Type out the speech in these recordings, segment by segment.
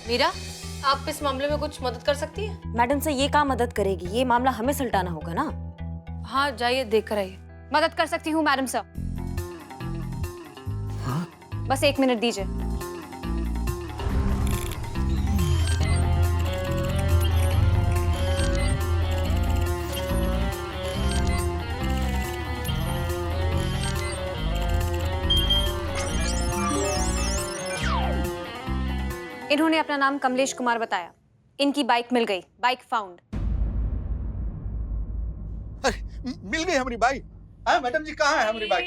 मीरा, आप इस मामले में कुछ मदद कर सकती हैं? मैडम से ये काम मदद करेगी, ये मामला हमें सुलटाना होगा ना। हाँ, जाइए देख कर आइए। मदद कर सकती हूँ मैडम सर। हाँ? बस 1 मिनट दीजिए। इन्होंने अपना नाम कमलेश कुमार बताया। इनकी बाइक मिल गई, बाइक फाउंड। अरे मिल गई हमारी बाइक। हाँ मैडम जी, कहाँ है हमारी बाइक?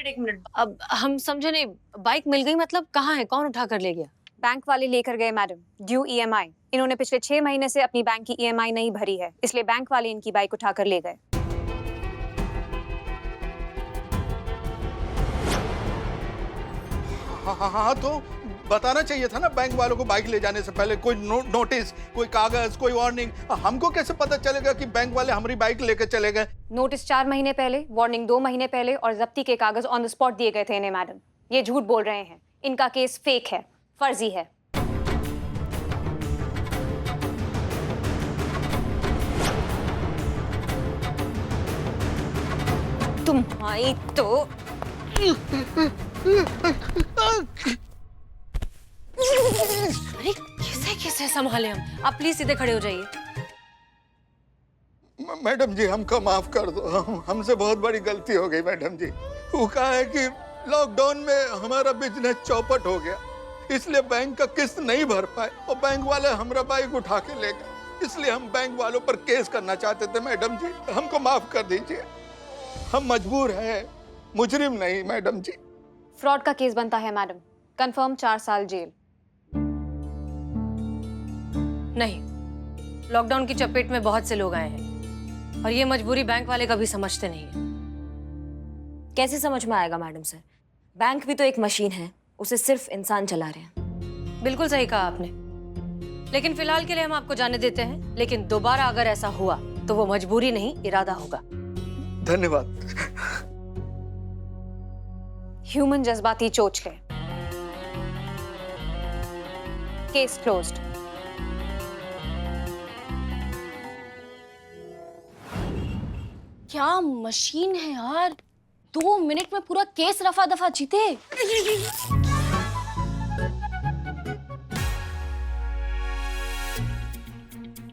एक मिनट। अब हम समझे नहीं, बाइक मिल गई मतलब कहाँ है, कौन उठा कर ले गया? बैंक वाले लेकर गए मैडम, ड्यू EMI। इन्होंने पिछले 6 महीने से अपनी बैंक की EMI नहीं भरी है, इसलिए बैंक वाले इनकी बाइक उठा कर ले गए। हाँ, तो बताना चाहिए था ना बैंक वालों को बाइक ले जाने से पहले। कोई नोटिस, कोई कागज, कोई वार्निंग। हमको कैसे पता चलेगा कि बैंक वाले हमारी बाइक लेकर चले गए? नोटिस 4 महीने पहले, वार्निंग 2 महीने पहले और जब्ती के कागज ऑन द स्पॉट दिए गए थे इन्हें मैडम। ये झूठ बोल रहे हैं, इनका केस फेक है, फर्जी है। तुम्हारी तो अरे कैसे कैसे संभाले हम? आप प्लीज सीधे खड़े हो जाइए। मैडम जी, हमको माफ कर दो। हमसे बहुत बड़ी गलती हो गई मैडम जी। वो कहा है कि लॉकडाउन में हमारा बिजनेस चौपट हो गया, इसलिए बैंक का किस्त नहीं भर पाए और बैंक वाले हमारा बाइक उठा के ले गए। इसलिए हम बैंक वालों पर केस करना चाहते थे मैडम जी। हमको माफ कर दीजिए, हम मजबूर हैं, मुजरिम नहीं मैडम जी। फ्रॉड का केस बनता है मैडम, कंफर्म 4 साल जेल। नहीं, लॉकडाउन की चपेट में बहुत से लोग आए हैं और ये मजबूरी बैंक वाले कभी समझते नहीं है। कैसे समझ में आएगा मैडम सर? बैंक भी तो एक मशीन है, उसे सिर्फ इंसान चला रहे हैं। बिल्कुल सही कहा आपने, लेकिन फिलहाल के लिए हम आपको जाने देते हैं। लेकिन दोबारा अगर ऐसा हुआ तो वो मजबूरी नहीं, इरादा होगा। धन्यवाद। ह्यूमन जज्बाती चोट है। Case closed. क्या मशीन है यार, 2 मिनट में पूरा केस रफा दफा जीते।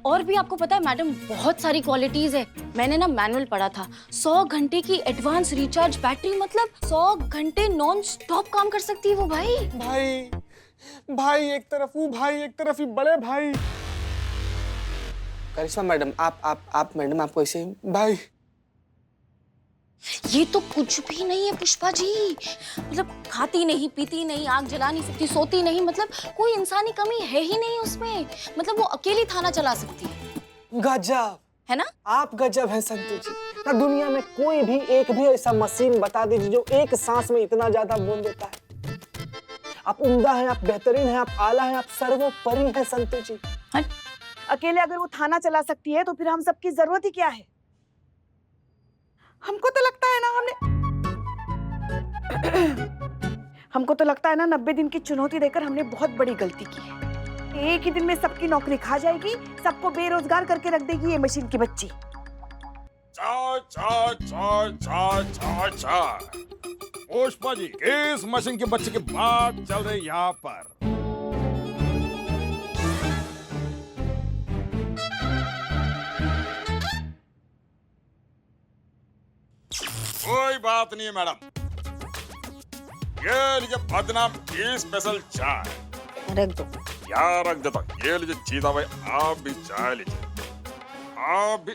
और भी आपको पता है मैडम, बहुत सारी क्वालिटीज है। मैंने ना मैनुअल पढ़ा था, 100 घंटे की एडवांस रिचार्ज बैटरी, मतलब 100 घंटे नॉन स्टॉप काम कर सकती है वो। भाई भाई एक तरफ वो भाई, एक तरफ ही बड़े भाई। करिश्मा मैडम, आप मैडम, आपको ऐसे भाई। ये तो कुछ भी नहीं है पुष्पा जी। मतलब खाती नहीं, पीती नहीं, आग जला नहीं सकती, सोती नहीं, मतलब कोई इंसानी कमी है ही नहीं उसमें। मतलब वो अकेली थाना चला सकती है। गजब है ना? आप गजब है संतु जी। ना दुनिया में कोई भी एक भी ऐसा मशीन बता दीजिए जो एक सांस में इतना ज्यादा बोल देता है। आप उम्दा हैं, आप बेहतरीन हैं, आप आला हैं, आप सर्वोपरि हैं संतु जी। अकेले अगर वो थाना चला सकती है तो फिर हम सबकी जरूरत ही क्या है? हमको तो लगता है ना 90 दिन की चुनौती देकर हमने बहुत बड़ी गलती की है। एक ही दिन में सबकी नौकरी खा जाएगी, सबको बेरोजगार करके रख देगी ये मशीन की बच्ची। चा चा चा चा चा चा। पुष्पा जी, इस मशीन के बच्चे की बात चल रही यहाँ पर। कोई बात नहीं है मैडम, ये लीजिए बदनाम की स्पेशल चाय। रख दो। यार रख देता। ये लीजिए चीता भाई, आप भी चाय लीजिए। आप भी।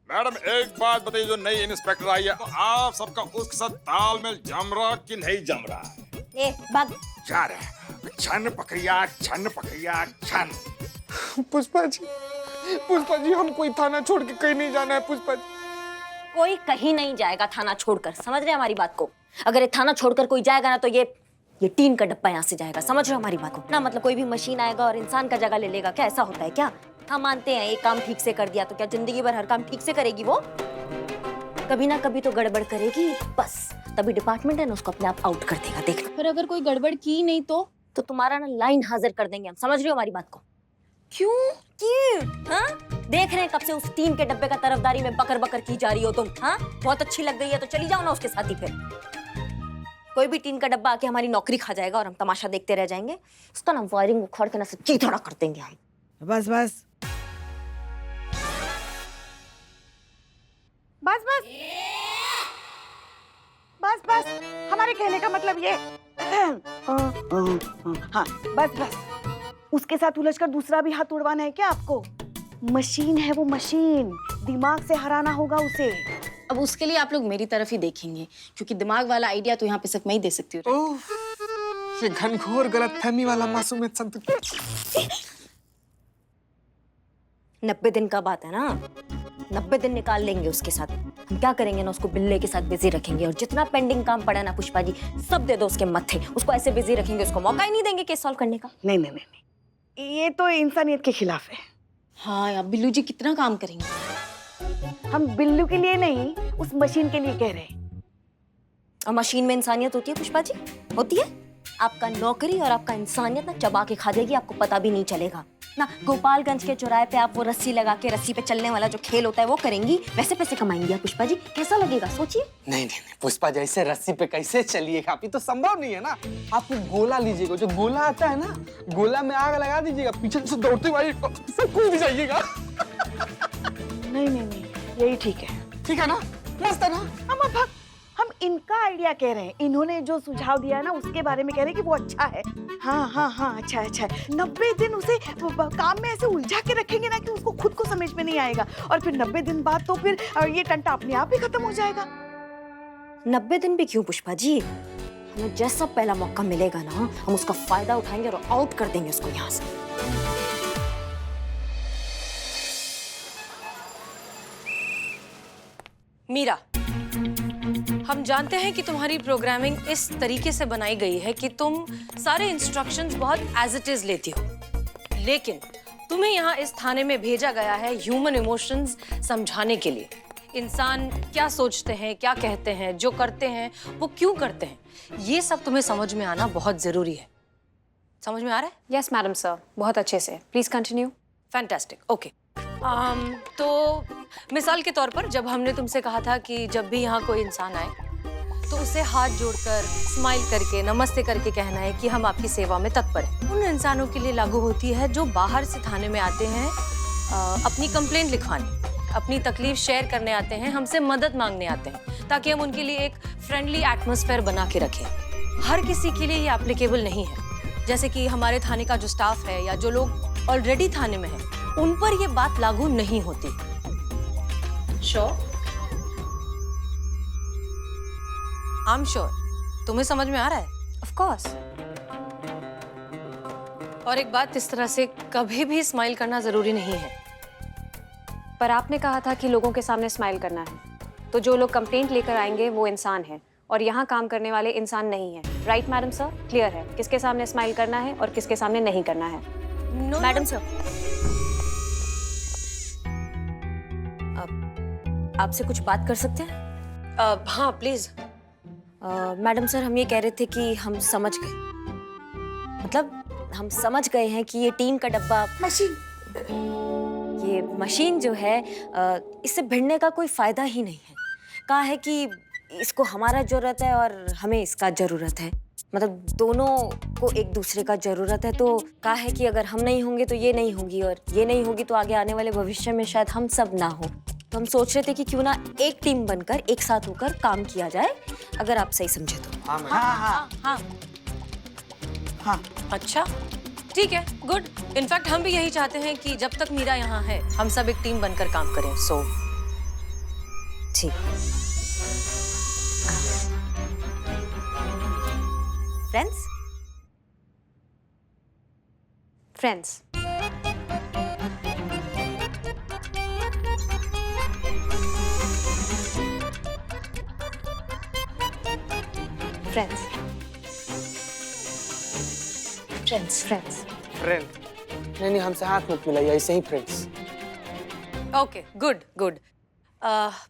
मैडम एक बात बताइए, जो नई इंस्पेक्टर आई है, तो आप सबका उसके साथ तालमेल जम रहा कि नहीं जम रहा है? ए भाग। जा रहे छन पकड़िया, छन पकड़िया, छन। पुष्पा जी, हम कोई थाना छोड़ के कहीं नहीं जाना है पुष्पा जी। कोई कहीं नहीं जाएगा थाना छोड़कर, समझ रहे हैं हमारी बात को? अगर ये थाना छोड़कर कोई जाएगा ना तो ये टीन का डब्बा यहाँ से जाएगा, समझ रहे हो हमारी बात को ना? मतलब कोई भी मशीन आएगा और इंसान का जगह ले लेगा क्या? ऐसा होता है क्या? हम मानते हैं एक काम ठीक से कर दिया तो क्या जिंदगी भर हर काम ठीक से करेगी वो? कभी ना कभी तो गड़बड़ करेगी, बस तभी डिपार्टमेंट है ना उसको अपने आप आउट कर देगा। देख, पर अगर कोई गड़बड़ की नहीं तो तो तुम्हारा ना लाइन हाजिर कर देंगे हम, समझ रही हो हमारी बात को? क्यों? हाँ? देख रहे हैं कब से उस टीन के डब्बे का तरफदारी में बकर बकर की जा रही हो तुम। हाँ, बहुत अच्छी लग गई है तो चली जाओ ना उसके साथ ही। फिर कोई भी टीन का डब्बा आके हमारी नौकरी खा जाएगा और हम तमाशा देखते रह जाएंगे। उसका ना वायरिंग उखाड़ के ना सब चीथड़ा कर देंगे हम। बस बस बस बस बस बस, हमारे कहने का मतलब ये हाँ बस बस। उसके साथ उलझकर दूसरा भी हाथ उड़वाना है क्या आपको? मशीन है वो, मशीन, दिमाग से हराना होगा उसे। अब उसके लिए आप लोग मेरी तरफ ही देखेंगे, क्योंकि दिमाग वाला आइडिया तो यहाँ पे सिर्फ मैं ही दे सकती हूँ। ये घनघोर गलतफहमी वाला मासूमियत संतुष्ट। 90 दिन का बात है ना, 90 दिन निकाल लेंगे उसके साथ। हम क्या करेंगे ना, उसको बिल्ले के साथ बिजी रखेंगे और जितना पेंडिंग काम पड़ा ना पुष्पा जी, सब दे दो उसके मत्थे। उसको ऐसे बिजी रखेंगे, उसको मौका ही नहीं देंगे केस सॉल्व करने का। नहीं नहीं नहीं नहीं, ये तो इंसानियत के खिलाफ है। हाँ यार, बिल्लू जी कितना काम करेंगे। हम बिल्लू के लिए नहीं, उस मशीन के लिए कह रहे हैं। और मशीन में इंसानियत होती है पुष्पा जी? होती है। आपका नौकरी और आपका इंसानियत ना चबा के खा जाएगी, आपको पता भी नहीं चलेगा ना। गोपालगंज के चौराहे पे आप वो रस्सी लगा के रस्सी पे चलने वाला जो खेल होता है वो करेंगी, वैसे पैसे कमाएंगी आप पुष्पा जी। कैसा लगेगा सोचिए। नहीं नहीं नहीं पुष्पा, जैसे रस्सी पे कैसे चलिएगा? आप, ये तो संभव नहीं है ना। आप गोला लीजिएगा, जो गोला आता है ना, गोला में आग लगा दीजिएगा, पीछे से दौड़ते हुए सब कूद जाइएगा। नहीं नहीं नहीं, यही ठीक है। ठीक है ना? मस्त है ना? हम इनका आइडिया कह रहे हैं। इन्होंने जो सुझाव दिया है ना उसके बारे में कह रहे हैं कि वो अच्छा है। हाँ हाँ हाँ, अच्छा है अच्छा है। 90 दिन उसे काम में ऐसे उलझा के रखेंगे ना कि उसको खुद को समझ में नहीं आएगा, और फिर 90 दिन बाद तो फिर ये टंटा अपने आप ही खत्म हो जाएगा। 90 दिन भी क्यों पुष्पा जी? हमें जैसा पहला मौका मिलेगा ना, हम उसका फायदा उठाएंगे और आउट कर देंगे उसको यहाँ से। मीरा, हम जानते हैं कि तुम्हारी प्रोग्रामिंग इस तरीके से बनाई गई है कि तुम सारे इंस्ट्रक्शंस बहुत एज इट इज लेती हो, लेकिन तुम्हें यहाँ इस थाने में भेजा गया है ह्यूमन इमोशंस समझाने के लिए। इंसान क्या सोचते हैं, क्या कहते हैं, जो करते हैं वो क्यों करते हैं, ये सब तुम्हें समझ में आना बहुत जरूरी है। समझ में आ रहा है? यस मैडम सर, बहुत अच्छे से। Please continue. Fantastic, okay. तो मिसाल के तौर पर जब हमने तुमसे कहा था कि जब भी यहाँ कोई इंसान आए तो उसे हाथ जोड़कर स्माइल करके नमस्ते करके कहना है कि हम आपकी सेवा में तत्पर हैं। उन इंसानों के लिए लागू होती है जो बाहर से थाने में आते हैं अपनी कंप्लेंट लिखवाने, अपनी तकलीफ शेयर करने आते हैं, हमसे मदद मांगने आते हैं, ताकि हम उनके लिए एक फ्रेंडली एटमॉस्फेयर बना के रखें। हर किसी के लिए ये एप्लीकेबल नहीं है। जैसे कि हमारे थाने का जो स्टाफ है या जो लोग ऑलरेडी थाने में हैं, उन पर ये बात लागू नहीं होती। श्योर? I am sure. तुम्हें समझ में आ रहा है? Of course. और एक बात, इस तरह से कभी भी स्माइल करना जरूरी नहीं है। पर आपने कहा था कि लोगों के सामने स्माइल करना है, तो जो लोग कंप्लेंट लेकर आएंगे वो इंसान है और यहाँ काम करने वाले इंसान नहीं है। Right madam sir? क्लियर है किसके सामने स्माइल करना है और किसके सामने नहीं करना है? मैडम सर, आपसे कुछ बात कर सकते हैं? हाँ प्लीज। मैडम सर, हम ये कह रहे थे कि हम समझ गए, मतलब हम समझ गए हैं कि ये टीन का डब्बा मशीन, ये मशीन जो है इससे भिड़ने का कोई फायदा ही नहीं है। कहा है कि इसको हमारा जरूरत है और हमें इसका जरूरत है, मतलब दोनों को एक दूसरे का जरूरत है। तो कहा है कि अगर हम नहीं होंगे तो ये नहीं होगी, और ये नहीं होगी तो आगे आने वाले भविष्य में शायद हम सब ना हो। तो हम सोच रहे थे कि क्यों ना एक टीम बनकर एक साथ होकर काम किया जाए, अगर आप सही समझे तो। हाँ हाँ हाँ हाँ। अच्छा ठीक है, गुड। इनफैक्ट हम भी यही चाहते हैं कि जब तक मीरा यहाँ है हम सब एक टीम बनकर काम करें। सो ठीक। Friends? Friends. Friends. Friends. Friends. Friend? नहीं नहीं, हमसे हाथ मत मिलाइए, ऐसे ही friends. Okay, good good.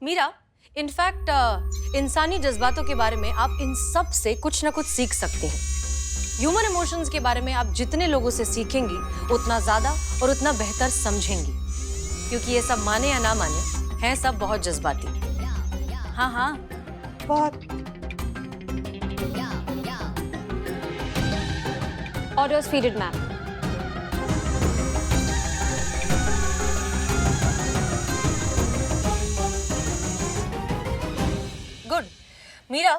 Meera, in fact इंसानी जज्बातों के बारे में आप इन सब से कुछ ना कुछ सीख सकते हैं। ह्यूमन इमोशंस के बारे में आप जितने लोगों से सीखेंगी उतना ज्यादा और उतना बेहतर समझेंगी, क्योंकि ये सब माने या ना माने हैं सब बहुत जज्बाती। हाँ हाँ, बहुत। Orders feeded, ma'am. Good. Meera,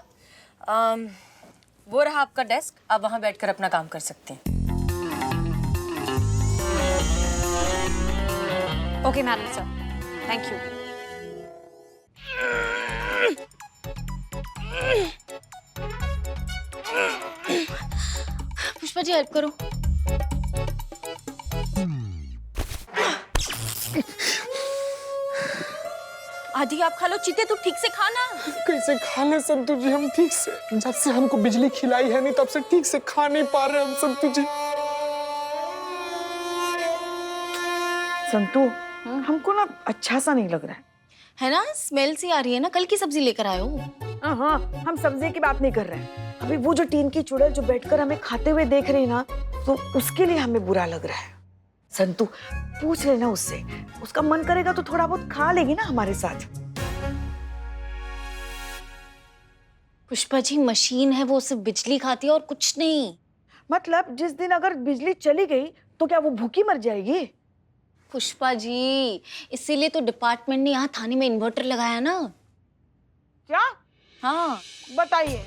वो रहा आपका डेस्क, आप वहां बैठकर अपना काम कर सकते हैं। Okay, madam, sir. Thank you. Pushpa ji help करो। आधी आप खा लो, चीते तू ठीक से खाना। कैसे खा ले संतु जी हम ठीक से? जब से हमको बिजली खिलाई है नहीं तब से ठीक से खा नहीं पा रहे हम संतु जी। संतु, हमको ना अच्छा सा नहीं लग रहा है ना, स्मेल सी आ रही है ना, कल की सब्जी लेकर आए हो। है। हाँ, हम सब्जी की बात नहीं कर रहे हैं। अभी वो जो टीन की चुड़ैल जो बैठकर हमें खाते हुए देख रही है ना, तो उसके लिए हमें बुरा लग रहा है। संतु, पूछ लेना उससे, उसका मन करेगा तो थोड़ा बहुत खा लेगी ना हमारे साथ। पुष्पा जी मशीन है, वो सिर्फ बिजली खाती है और कुछ नहीं। मतलब जिस दिन अगर बिजली चली गई तो क्या वो भूखी मर जाएगी? पुष्पा जी, इसीलिए तो डिपार्टमेंट ने यहाँ थाने में इन्वर्टर लगाया ना। क्या? हाँ, बताइए,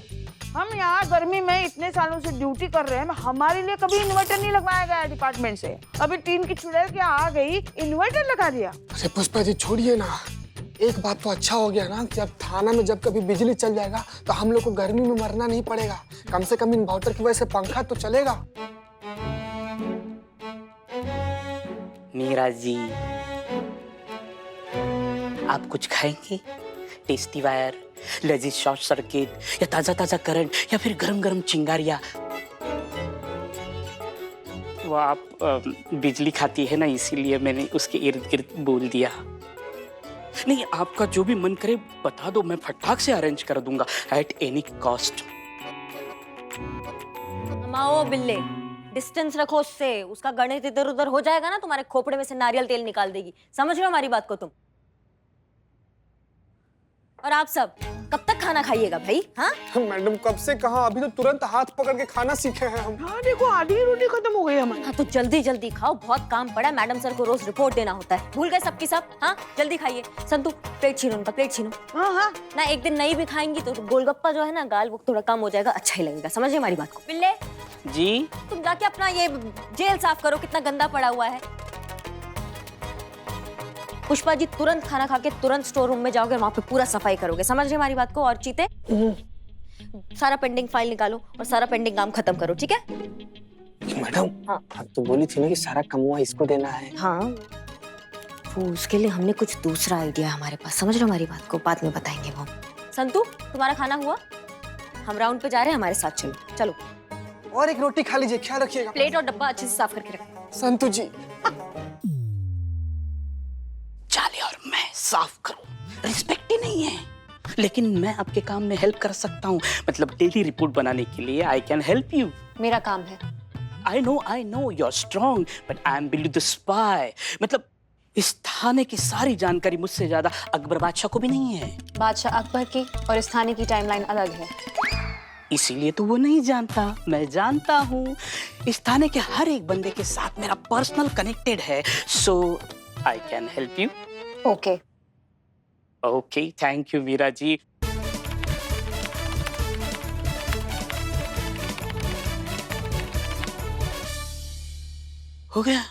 हम यहाँ गर्मी में इतने सालों से ड्यूटी कर रहे हैं, हमारे लिए कभी इन्वर्टर नहीं लगवाया गया डिपार्टमेंट से। अभी टीन की चुड़ैल क्या आ गई, इन्वर्टर लगा दिया। अरे पुष्पा जी छोड़िए ना, एक बात तो अच्छा हो गया ना कि अब थाना में जब कभी बिजली चल जाएगा तो हम लोग को गर्मी में मरना नहीं पड़ेगा। कम से कम इन्वर्टर की वजह से पंखा तो चलेगा। मीरा जी, आप कुछ खाएंगे? टेस्टी वायर, लजीज शॉर्ट सर्किट, या ताजा ताजा करंट, या फिर गरम गरम चिंगारियां? वो आप बिजली खाती है ना, इसीलिए मैंने उसके इर्द गिर्द बोल दिया। नहीं, आपका जो भी मन करे बता दो, मैं फटाक से अरेंज कर दूंगा एट एनी कॉस्ट। आओ बिल्ले, डिस्टेंस रखो उससे, उसका गणित इधर उधर हो जाएगा ना, तुम्हारे खोपड़े में से नारियल तेल निकाल देगी। समझ रहे हो हमारी बात को तुम? और आप सब कब तक खाना खाइएगा भाई? हाँ मैडम, कब से कहा, अभी तो तुरंत हाथ पकड़ के खाना सीखे हैं हम। हाँ देखो, आधी रोटी खत्म हो गई हमारी। हाँ, तो जल्दी जल्दी खाओ, बहुत काम पड़ा है। मैडम सर को रोज रिपोर्ट देना होता है, भूल गए सबकी सब? हाँ जल्दी खाइए। संतु, प्लेट छीनो उनका, प्लेट छीनो। हाँ हाँ ना एक दिन नहीं भी खाएंगी तो गोलगप्पा जो है ना, गाल वो थोड़ा कम हो जाएगा, अच्छा ही लगेगा। समझिए हमारी बात को। बिल्ले जी, तुम जाके अपना ये जेल साफ करो, कितना गंदा पड़ा हुआ है। पुष्पा जी तुरंत खाना खा के तुरंत स्टोर रूम में जाओगे, वहां पे पूरा सफाई करोगे। समझ रहे हमारी बात को? और चीते, सारा पेंडिंग फाइल निकालो और सारा पेंडिंग काम खत्म करो, ठीक है? मैडम, हाँ। आप तो बोली थी ना कि सारा कमुआ इसको देना है। हाँ, तो उसके लिए हमने कुछ दूसरा आइडिया हमारे पास। समझ रहे हो हमारी बात को? बाद में बताएंगे वो। संतु, तुम्हारा खाना हुआ? हम राउंड पे जा रहे हैं, हमारे साथ चलो। चलो, और एक रोटी खा लीजिए, ख्याल रखिएगा। प्लेट और डब्बा अच्छे से साफ करके रखो। संतु जी, चाले और मैं साफ करूं, रिस्पेक्ट ही नहीं है, लेकिन मैं आपके काम में हेल्प कर सकता हूं। मतलब डेली रिपोर्ट बनाने के लिए आई कैन हेल्प यू। मेरा काम है। I know you're strong, but I'm Billu the spy. मतलब इस थाने की सारी जानकारी मुझसे ज्यादा अकबर बादशाह को भी नहीं है। बादशाह अकबर की और इस थाने की टाइमलाइन अलग है। इसीलिए तो वो नहीं जानता, मैं जानता हूँ। इस थाने के हर एक बंदे के साथ मेरा पर्सनल कनेक्टेड है, so I can help you. Okay. Okay, thank you वीरा जी। हो गया।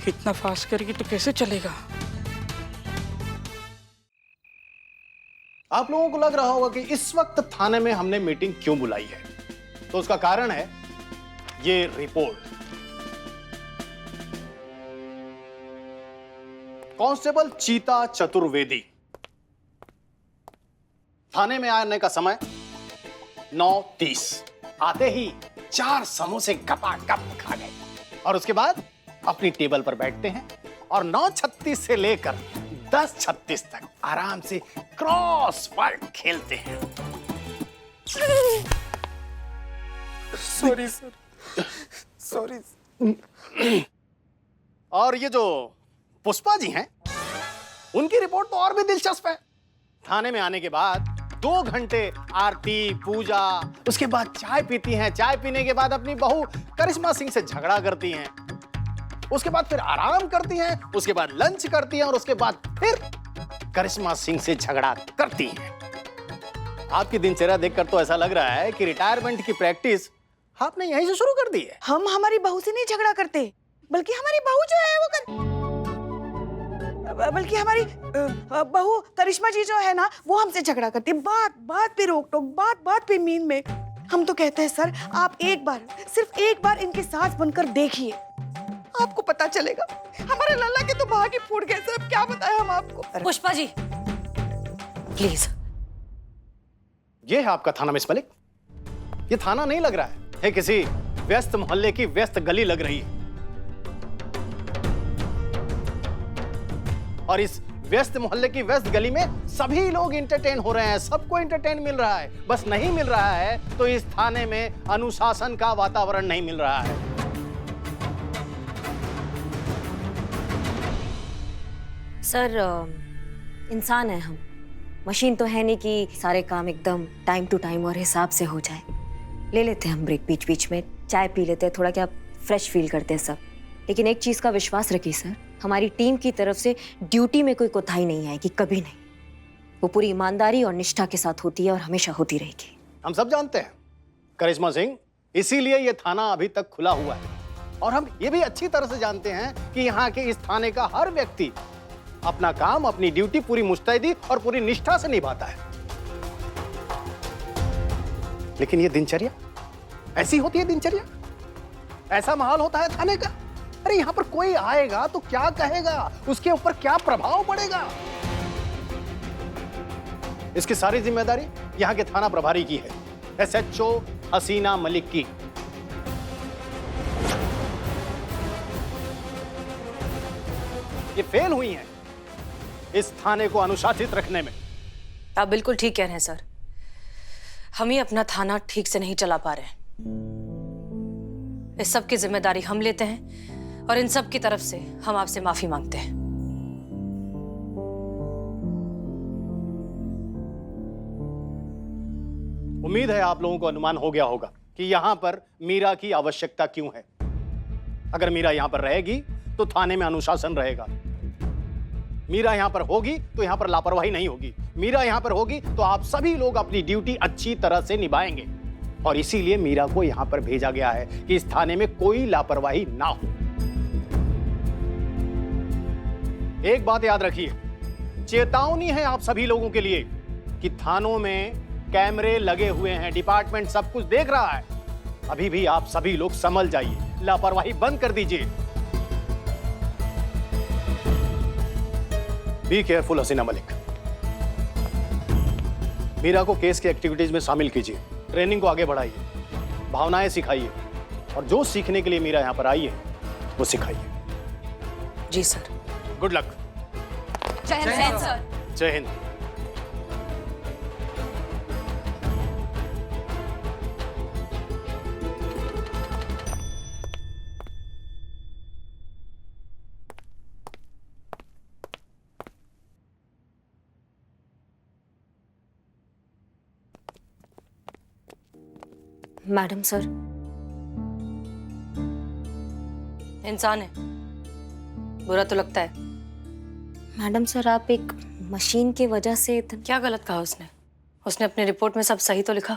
इतना फास्ट करेगी तो कैसे चलेगा? आप लोगों को लग रहा होगा कि इस वक्त थाने में हमने मीटिंग क्यों बुलाई है, तो उसका कारण है ये रिपोर्ट। कांस्टेबल चीता चतुर्वेदी थाने में आने का समय 9:30। आते ही 4 समोसे गपागप खा गए और उसके बाद अपनी टेबल पर बैठते हैं और 9:36 से लेकर 10:36 तक आराम से क्रॉस वर्ड खेलते हैं। Sorry sir, sorry. और ये जो पुष्पा जी हैं, उनकी रिपोर्ट तो और भी दिलचस्प है। थाने में आने के बाद 2 घंटे आरती पूजा, उसके बाद चाय पीती हैं। चाय पीने के बाद अपनी बहू करिश्मा सिंह से झगड़ा करती हैं, उसके बाद फिर आराम करती हैं, उसके बाद लंच करती हैं और उसके बाद फिर करिश्मा सिंह से झगड़ा करती हैं। आपकी दिनचर्या देखकर तो ऐसा लग रहा है कि रिटायरमेंट की प्रैक्टिस आपने यहीं से शुरू कर दी है। हम हमारी बहू से नहीं झगड़ा करते, बल्कि हमारी बहू जो है वो बल्कि हमारी बहू करिश्मा जी जो है ना, वो हमसे झगड़ा करती है। बात बात पे रोक टोक, बात बात पे मीन में। हम तो कहते हैं सर, आप एक बार, सिर्फ एक बार इनकी सास बनकर देखिए, आपको पता चलेगा। हमारे लल्ला के तो भाग ही फूट गए सर, अब क्या बताएं हम आपको। पुष्पा जी प्लीज। ये है आपका थाना मिस मलिक। ये थाना नहीं लग रहा है किसी व्यस्त मोहल्ले की व्यस्त गली लग रही है। और इस व्यस्त मोहल्ले की व्यस्त गली में सभी लोग एंटरटेन हो रहे हैं, सबको एंटरटेन मिल रहा है। बस नहीं मिल रहा है तो इस थाने में अनुशासन का वातावरण नहीं मिल रहा है। सर, इंसान है हम, मशीन तो है नहीं कि सारे काम एकदम टाइम टू टाइम और हिसाब से हो जाए। ले लेते हैं हम ब्रेक बीच बीच में, चाय पी लेते हैं, थोड़ा क्या फ्रेश फील करते हैं सब। लेकिन एक चीज़ का विश्वास रखिए सर, हमारी टीम की तरफ से ड्यूटी में कोई कोताही नहीं आएगी, कभी नहीं। वो पूरी ईमानदारी और निष्ठा के साथ होती है और हमेशा होती रहेगी। हम सब जानते हैं करिश्मा सिंह, इसीलिए ये थाना अभी तक खुला हुआ है। और हम ये भी अच्छी तरह से जानते हैं कि यहाँ के इस थाने का हर व्यक्ति अपना काम, अपनी ड्यूटी पूरी मुस्तैदी और पूरी निष्ठा से निभाता है। लेकिन ये दिनचर्या ऐसी होती है, दिनचर्या ऐसा माहौल होता है थाने का। अरे यहाँ पर कोई आएगा तो क्या कहेगा, उसके ऊपर क्या प्रभाव पड़ेगा, इसकी सारी जिम्मेदारी यहाँ के थाना प्रभारी की है, SHO हसीना मलिक की। ये फेल हुई हैं इस थाने को अनुशासित रखने में। आप बिल्कुल ठीक कह रहे हैं सर, हम ही अपना थाना ठीक से नहीं चला पा रहे हैं। इस सब की जिम्मेदारी हम लेते हैं और इन सब की तरफ से हम आपसे माफी मांगते हैं। उम्मीद है आप लोगों को अनुमान हो गया होगा कि यहां पर मीरा की आवश्यकता क्यों है। अगर मीरा यहां पर रहेगी तो थाने में अनुशासन रहेगा। मीरा यहां पर होगी तो यहां पर लापरवाही नहीं होगी। मीरा यहां पर होगी तो आप सभी लोग अपनी ड्यूटी अच्छी तरह से निभाएंगे। और इसीलिए मीरा को यहां पर भेजा गया है कि इस थाने में कोई लापरवाही ना हो। एक बात याद रखिए, चेतावनी है आप सभी लोगों के लिए कि थानों में कैमरे लगे हुए हैं, डिपार्टमेंट सब कुछ देख रहा है। अभी भी आप सभी लोग संभल जाइए, लापरवाही बंद कर दीजिए। बी केयरफुल हसीना मलिक। मीरा को केस की एक्टिविटीज में शामिल कीजिए, ट्रेनिंग को आगे बढ़ाइए, भावनाएं सिखाइए और जो सीखने के लिए मीरा यहां पर आई है वो सिखाइए। जी सर। Good luck. जय हिंद सर। जय हिंद। मैडम सर, इंसान है, बुरा तो लगता है। मैडम सर, आप एक मशीन की वजह से क्या गलत कहा उसने? उसने अपनी रिपोर्ट में सब सही तो लिखा।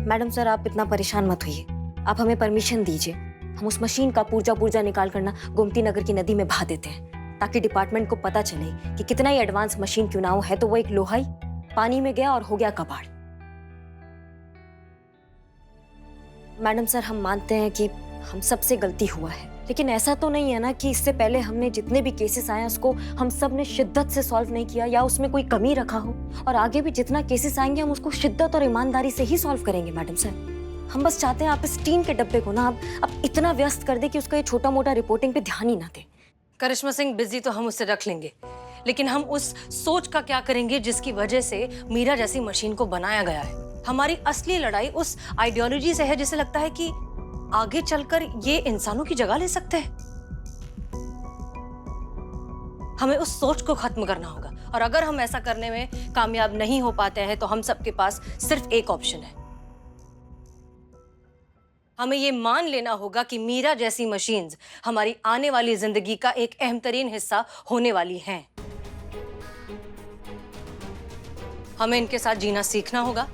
मैडम सर, आप इतना परेशान मत होइए, आप हमें परमिशन दीजिए, हम उस मशीन का पुर्जा पुर्जा निकाल कर ना गोमती नगर की नदी में बहा देते हैं, ताकि डिपार्टमेंट को पता चले कि कितना ही एडवांस मशीन क्यों ना हो, है तो वो एक लोहाई, पानी में गया और हो गया कबाड़। मैडम सर, हम मानते हैं कि हम सबसे गलती हुआ है, लेकिन ऐसा तो नहीं है ना कि इससे पहले हमने जितने भी केसेस आए उसको हम सब ने शिद्दत से सॉल्व नहीं किया या उसमें कोई कमी रखा हो। और आगे भी जितना केसेस आएंगे हम उसको शिद्दत और ईमानदारी से ही सॉल्व करेंगे। मैडम सर, हम बस चाहते हैं आप इस टीन के डब्बे को ना अब इतना व्यस्त कर दे कि उसका ये छोटा मोटा रिपोर्टिंग पे ध्यान ही ना दे। करिश्मा सिंह बिजी तो हम उससे रख लेंगे, लेकिन हम उस सोच का क्या करेंगे जिसकी वजह से मीरा जैसी मशीन को बनाया गया है। हमारी असली लड़ाई उस आइडियोलॉजी से है जिसे लगता है कि आगे चलकर ये इंसानों की जगह ले सकते हैं। हमें उस सोच को खत्म करना होगा, और अगर हम ऐसा करने में कामयाब नहीं हो पाते हैं तो हम सबके पास सिर्फ एक ऑप्शन है। हमें ये मान लेना होगा कि मीरा जैसी मशीन्स हमारी आने वाली जिंदगी का एक अहम तरीन हिस्सा होने वाली हैं। हमें इनके साथ जीना सीखना होगा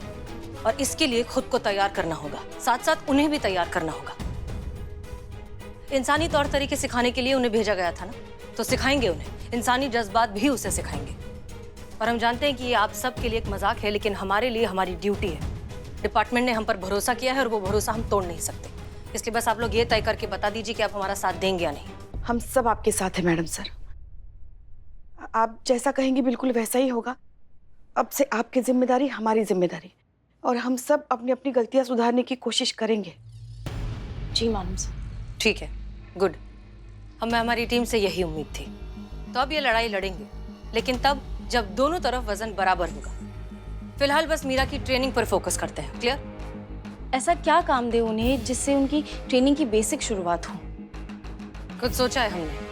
और इसके लिए खुद को तैयार करना होगा, साथ साथ उन्हें भी तैयार करना होगा। इंसानी तौर तरीके सिखाने के लिए उन्हें भेजा गया था ना, तो सिखाएंगे उन्हें। इंसानी जज्बात भी उसे सिखाएंगे। और हम जानते हैं कि ये आप सब के लिए एक मजाक है, लेकिन हमारे लिए हमारी ड्यूटी है। डिपार्टमेंट ने हम पर भरोसा किया है और वो भरोसा हम तोड़ नहीं सकते। इसलिए बस आप लोग ये तय करके बता दीजिए कि आप हमारा साथ देंगे या नहीं। हम सब आपके साथ हैं मैडम सर। आप जैसा कहेंगे बिल्कुल वैसा ही होगा। अब से आपकी जिम्मेदारी हमारी जिम्मेदारी, और हम सब अपनी अपनी गलतियां सुधारने की कोशिश करेंगे। जी मैडम सर। ठीक है, गुड। हमें हमारी टीम से यही उम्मीद थी। तो अब ये लड़ाई लड़ेंगे, लेकिन तब जब दोनों तरफ वजन बराबर होगा। फिलहाल बस मीरा की ट्रेनिंग पर फोकस करते हैं। क्लियर? ऐसा क्या काम दे उन्हें जिससे उनकी ट्रेनिंग की बेसिक शुरुआत हो? कुछ सोचा है हमने।